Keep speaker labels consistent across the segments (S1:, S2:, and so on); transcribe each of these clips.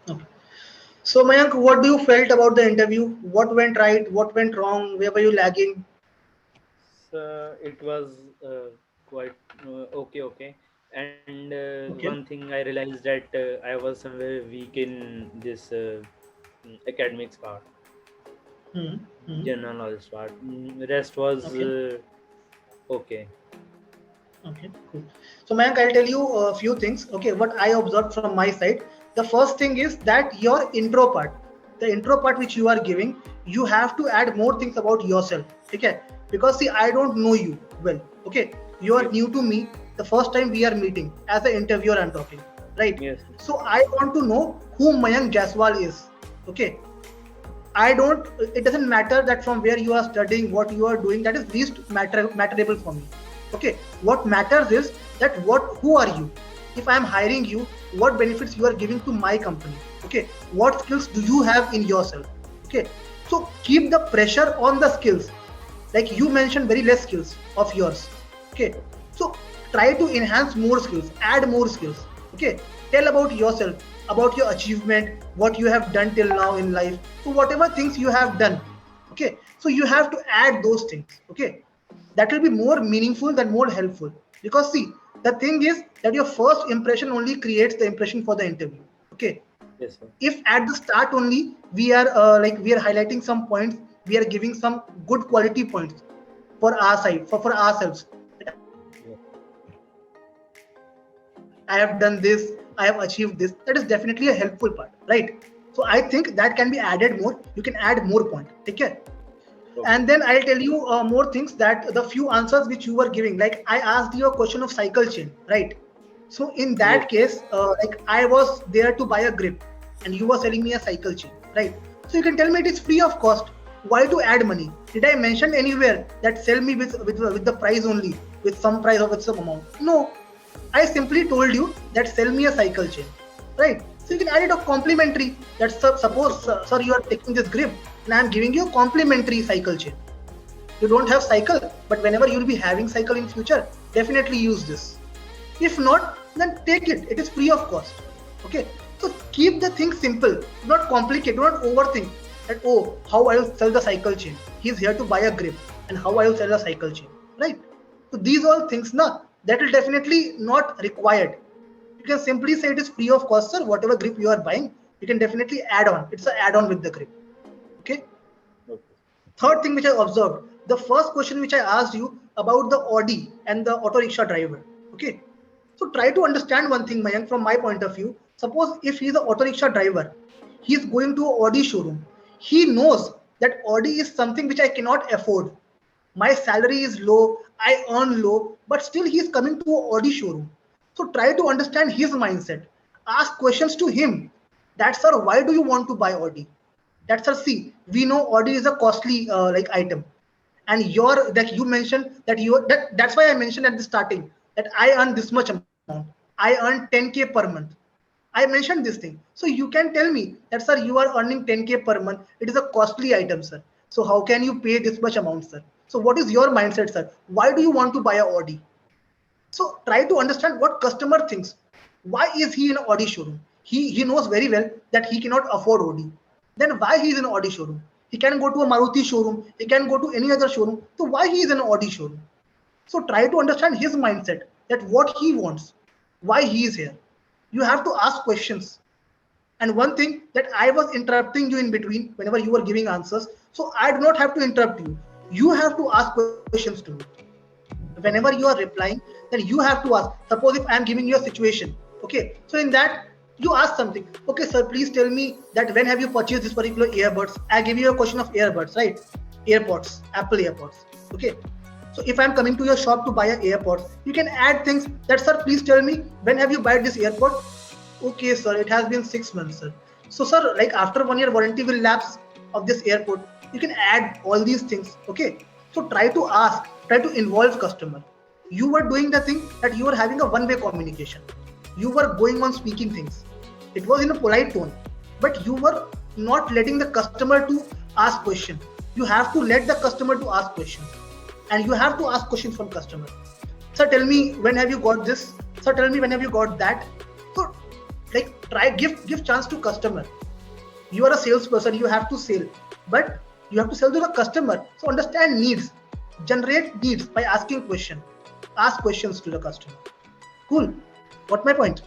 S1: Okay. So Mayank, what do you felt about the interview? What went right? What went wrong? Where were you lagging?
S2: So it was quite okay. And one
S1: Okay.
S2: thing I realized that I was somewhere weak in this academics part,
S1: Hmm. Hmm.
S2: general knowledge part. Rest was
S1: Okay.
S2: okay.
S1: Okay. Cool. So Mayank, I'll tell you a few things. Okay. What I observed from my side. The first thing is that your intro part, the intro part which you are giving, you have to add more things about yourself. Okay. Because see, I don't know you well. Okay. You are
S2: Yes,
S1: new to me. The first time we are meeting as an interviewer, I'm talking. Right.
S2: yes,
S1: So I want to know who Mayank Jaswal is. Okay. I don't. It doesn't matter that from where you are studying, what you are doing. That is least matterable for me. Okay. What matters is that who are you? If I am hiring you, what benefits you are giving to my company? Okay. What skills do you have in yourself? Okay. So keep the pressure on the skills. Like you mentioned, very less skills of yours. Okay. So try to enhance more skills, add more skills. Okay. Tell about yourself, about your achievement, what you have done till now in life. So whatever things you have done, okay. So you have to add those things. Okay. That will be more meaningful than more helpful. Because see, the thing is that your first impression only creates the impression for the interview. Okay.
S2: yes, sir.
S1: If at the start only we are we are highlighting some points, we are giving some good quality points for our side, for ourselves, that I have done this, I have achieved this, that is definitely a helpful part, right? So I think that can be added more, you can add more point. Take care. And then I'll tell you more things, that
S2: Okay.
S1: the few answers which you were giving, like I asked you a question of cycle chain, right? So in that case, like I was
S2: Yes,
S1: there to buy a grip, and you were selling me a cycle chain, right? So you can tell me it is free of cost. Why to add money? Did I mention anywhere that sell me with the price only, with some price or with some amount? No, I simply told you that sell me a cycle chain, right? So you can add it a complimentary. That suppose, sir, you are taking this grip and I am giving you a complimentary cycle chain. You don't have cycle, but whenever you will be having cycle in future, definitely use this. If not, then take it. It is free of cost. Okay. So keep the thing simple. Do not complicate. Do not overthink that, oh, how I will sell the cycle chain. He's here to buy a grip, and how I will sell a cycle chain. Right? So these all things, na, that will definitely not required. You can simply say it is free of cost, sir. Whatever grip you are buying, you can definitely add on. It's an add-on with the grip. Okay.
S2: okay.
S1: Third thing which I observed, the first question which I asked you about the Audi and the auto rickshaw driver. Okay. So try to understand one thing, Mayank, from my point of view. Suppose if he is an auto rickshaw driver, he is going to an Audi showroom. He knows that Audi is something which I cannot afford. My salary is low, I earn low, but still he is coming to an Audi showroom. So try to understand his mindset. Ask questions to him. That, sir, why do you want to buy Audi? That's a see. We know Audi is a costly like item, and your that you mentioned that you that's why I mentioned at the starting that I earn this much amount. I earn 10K per month. I mentioned this thing, so you can tell me that, sir, you are earning 10K per month. It is a costly item, sir. So how can you pay this much amount, sir? So what is your mindset, sir? Why do you want to buy a Audi? So try to understand what customer thinks. Why is he in an Audi showroom? He knows very well that he cannot afford Audi. Then why he is in an Audi showroom? He can go to a Maruti showroom. He can go to any other showroom. So why he is in an Audi showroom? So try to understand his mindset, that what he wants, why he is here. You have to ask questions. And one thing, that I was interrupting you in between whenever you were giving answers. So I do not have to interrupt you. You have to ask questions to me. Whenever you are replying, then you have to ask. Suppose if I am giving you a situation, okay, so in that you ask something, okay, sir, please tell me that when have you purchased this particular earbuds. I give you a question of earbuds, right? AirPods, Apple AirPods. Okay. So if I'm coming to your shop to buy a AirPods, you can add things that, sir, please tell me when have you bought this AirPod. Okay, sir, it has been 6 months, sir. So, sir, like after 1 year warranty will lapse of this airport, you can add all these things. Okay. So try to ask, try to involve customer. You were doing the thing that you were having a one-way communication. You were going on speaking things. It was in a polite tone, but you were not letting the customer to ask question. You have to let the customer to ask questions, and you have to ask questions from customer. Sir, tell me when have you got this? Sir, tell me when have you got that? So like try give chance to customer. You are a salesperson, you have to sell, but you have to sell to the customer. So understand needs, generate needs by asking question, ask questions to the customer. Cool. What my point?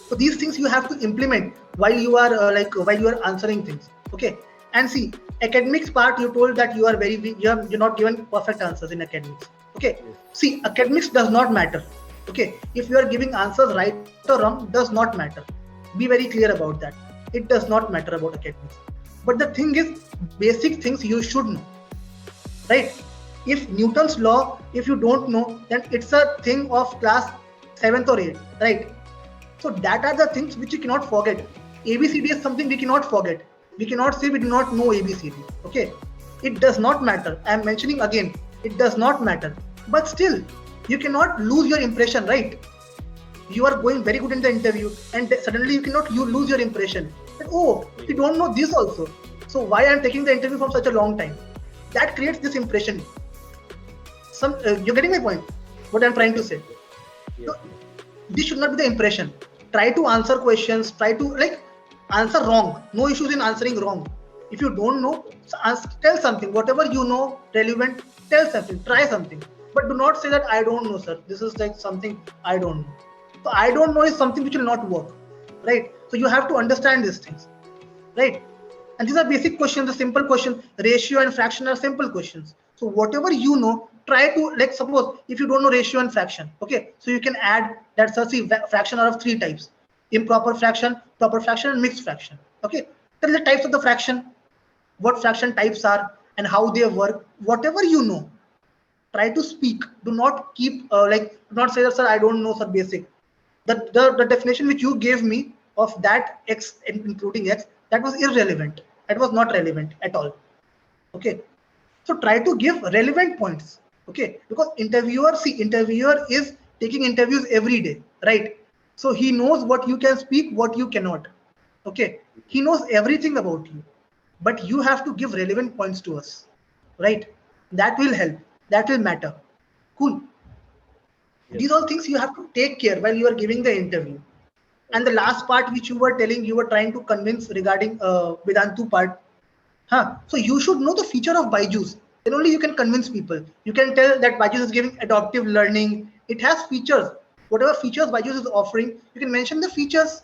S1: So these things you have to implement while you are while you are answering things. Okay. And see, academics part, you told that you are very weak, you're not given perfect answers in academics. Okay.
S2: Yes.
S1: See, academics does not matter. Okay. If you are giving answers right or wrong, does not matter. Be very clear about that. It does not matter about academics. But the thing is, basic things you should know. Right? If Newton's law, if you don't know, then it's a thing of class 7th or 8th, right? So that are the things which you cannot forget. ABCD is something we cannot forget. We cannot say we do not know ABCD. Okay, it does not matter. I am mentioning again, it does not matter. But still, you cannot lose your impression, right? You are going very good in the interview, and suddenly you lose your impression. That, oh, we don't know this also. So why I am taking the interview from such a long time? That creates this impression. You're getting my point? What I'm trying to say.
S2: Yes.
S1: So, this should not be the impression. Try to answer questions. Try to answer wrong. No issues in answering wrong. If you don't know, tell something. Whatever you know relevant, tell something. Try something. But do not say that I don't know, sir. This is like something I don't know. So I don't know is something which will not work, right? So you have to understand these things, right? And these are basic questions, the simple question. Ratio and fraction are simple questions. So whatever you know, try to, suppose if you don't know ratio and fraction, okay, so you can add that fraction are of 3 types: improper fraction, proper fraction, and mixed fraction. Okay, tell the types of the fraction, what fraction types are, and how they work. Whatever you know, try to speak. Do not keep do not say that, sir, I don't know, sir, basic. The definition which you gave me of that x, including x, that was irrelevant. That was not relevant at all. Okay, so try to give relevant points. Okay, because interviewer is taking interviews every day, right? So he knows what you can speak, what you cannot. Okay, he knows everything about you, but you have to give relevant points to us, right? That will help, that will matter. Cool.
S2: Yes.
S1: These all things you have to take care while you are giving the interview. And the last part which you were telling, you were trying to convince regarding Vedantu part. So you should know the feature of Byju's. Then only you can convince people. You can tell that Byju's is giving adaptive learning. It has features. Whatever features Byju's is offering, you can mention the features.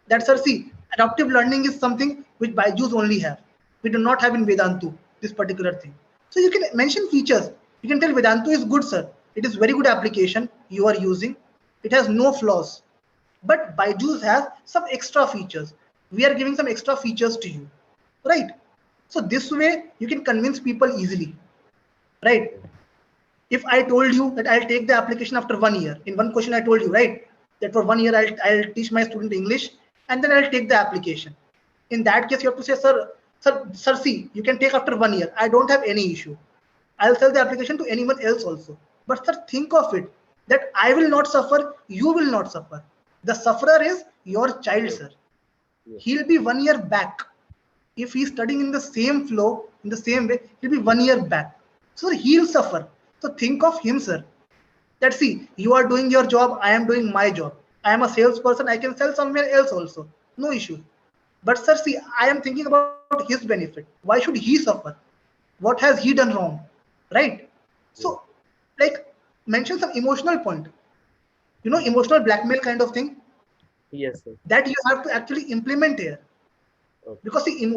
S1: That's sir, see, adaptive learning is something which Byju's only have. We do not have in Vedantu, this particular thing. So you can mention features. You can tell Vedantu is good, sir. It is very good application you are using. It has no flaws. But Byju's has some extra features. We are giving some extra features to you, right? So this way you can convince people easily, right? If I told you that I'll take the application after 1 year, in one question I told you, right, that for 1 year I'll teach my student English and then I'll take the application. In that case, you have to say, sir, see, you can take after 1 year. I don't have any issue. I'll sell the application to anyone else also. But sir, think of it that I will not suffer, you will not suffer. The sufferer is your child, sir. He'll be 1 year back. If he's studying in the same flow, in the same way, he'll be 1 year back. So he'll suffer. So think of him, sir. That see, you are doing your job, I am doing my job. I am a salesperson, I can sell somewhere else also. No issue. But sir, see, I am thinking about his benefit. Why should he suffer? What has he done wrong? Right? So, mention some emotional point. Emotional blackmail kind of thing.
S2: Yes, sir.
S1: That you have to actually implement here.
S2: Okay.
S1: Because see,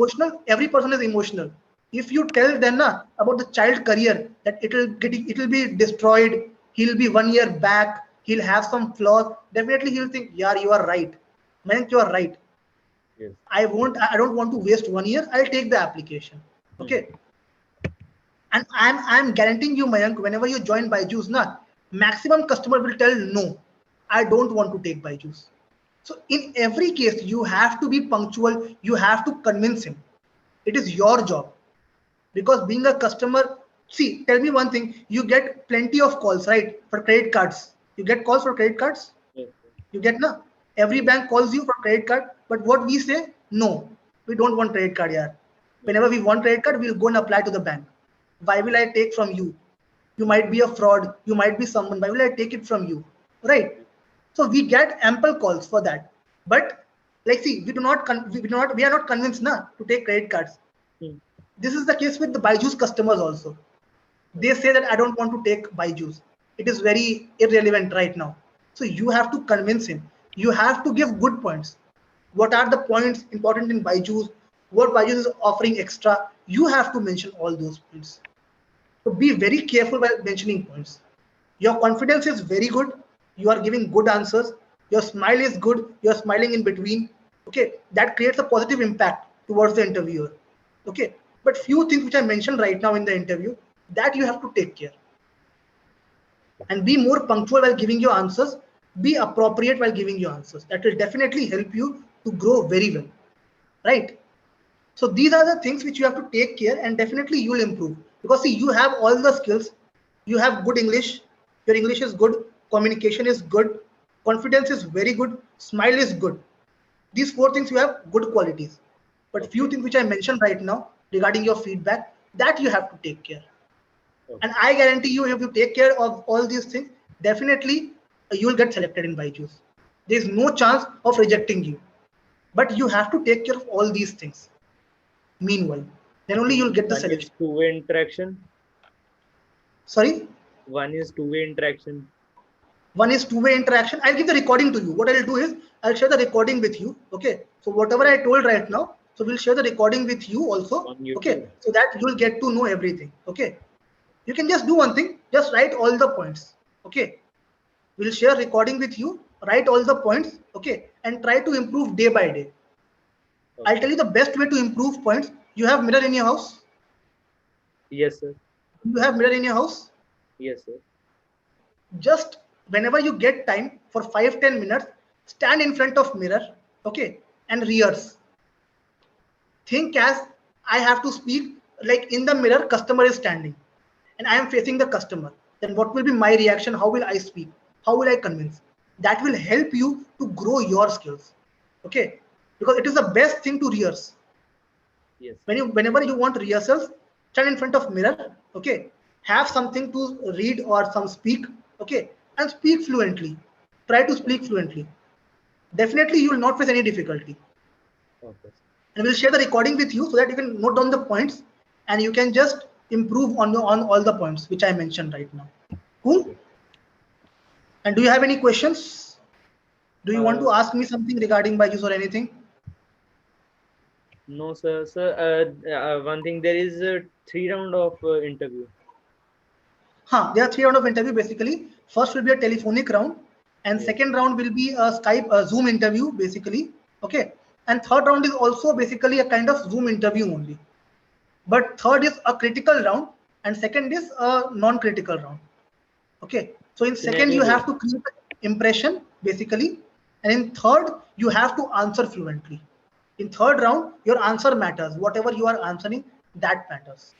S1: every person is emotional. If you tell them about the child career, that it will be destroyed, he'll be 1 year back, he'll have some flaws, definitely he'll think, yeah, you are right. Mayank, you are right.
S2: Yes.
S1: I don't want to waste 1 year, I'll take the application. Okay. And I'm guaranteeing you, Mayank, whenever you join Byju's, maximum customer will tell no, I don't want to take Byju's. So in every case, you have to be punctual. You have to convince him. It is your job. Because being a customer, see, tell me one thing. You get plenty of calls, right? For credit cards. You get calls for credit cards?
S2: Yes.
S1: You get, every bank calls you for credit card. But what we say, no, we don't want credit card here. Whenever we want credit card, we'll go and apply to the bank. Why will I take from you? You might be a fraud. You might be someone. Why will I take it from you? Right? So we get ample calls for that. But like, see, we are not convinced na to take credit cards.
S2: Hmm.
S1: This is the case with the Byju's customers also. They say that I don't want to take Byju's. It is very irrelevant right now. So you have to convince him. You have to give good points. What are the points important in Byju's? What Byju's is offering extra? You have to mention all those points. So be very careful while mentioning points. Your confidence is very good. You are giving good answers. Your smile is good. You're smiling in between. Okay, that creates a positive impact towards the interviewer. Okay, but few things which I mentioned right now in the interview, that you have to take care. And be more punctual while giving your answers. Be appropriate while giving your answers. That will definitely help you to grow very well. Right? So these are the things which you have to take care, and definitely you will improve, because see, you have all the skills. You have good English. Your English is good. Communication is good. Confidence is very good. Smile is good. These four things you have good qualities. But few
S2: Okay.
S1: things which I mentioned right now regarding your feedback, that you have to take care. And
S2: Okay.
S1: I guarantee you, if you take care of all these things, definitely you will get selected in Byju's. There is no chance of rejecting you. But you have to take care of all these things. Meanwhile, then only you'll get the
S2: One is
S1: selection.
S2: two-way interaction.
S1: Sorry?
S2: One is two-way interaction
S1: One is two-way interaction. I'll give the recording to you. What I'll do is I'll share the recording with you. Okay. So whatever I told right now, so we'll share the recording with you also.
S2: on
S1: Okay.
S2: YouTube.
S1: So that you'll get to know everything. Okay. You can just do one thing. Just write all the points. Okay. We'll share recording with you. Write all the points. Okay. And try to improve day by day. I'll tell
S2: Okay.
S1: you the best way to improve points. You have mirror in your house.
S2: Yes, sir.
S1: You have mirror in your house.
S2: Yes, sir.
S1: Just whenever you get time for 5-10 minutes, stand in front of mirror, okay, and rehearse. Think as I have to speak, like in the mirror customer is standing and I am facing the customer, then what will be my reaction? How will I speak? How will I convince? That will help you to grow your skills. Okay, because it is the best thing to rehearse.
S2: Yes.
S1: Whenever you want rehearsals, stand in front of mirror, okay, have something to read or some speak, okay, and speak fluently. Try to speak fluently. Definitely you will not face any difficulty.
S2: Okay.
S1: And we'll share the recording with you so that you can note down the points and you can just improve on all the points which I mentioned right now. Cool.
S2: Okay.
S1: And do you have any questions? Do you want
S2: Uh,
S1: to ask me something regarding Byju's or anything?
S2: no, sir. Sir, one thing, there is a 3 round of interview.
S1: There are 3 rounds of interview basically. First will be a telephonic round, and
S2: Yes.
S1: second round will be a Skype, a Zoom interview basically. Okay, and third round is also basically a kind of Zoom interview only. But third is a critical round, and second is a non-critical round. Okay, so in second
S2: Scenario
S1: you have
S2: based.
S1: to create an impression basically, and in third you have to answer fluently. In third round, your answer matters. Whatever you are answering, that matters.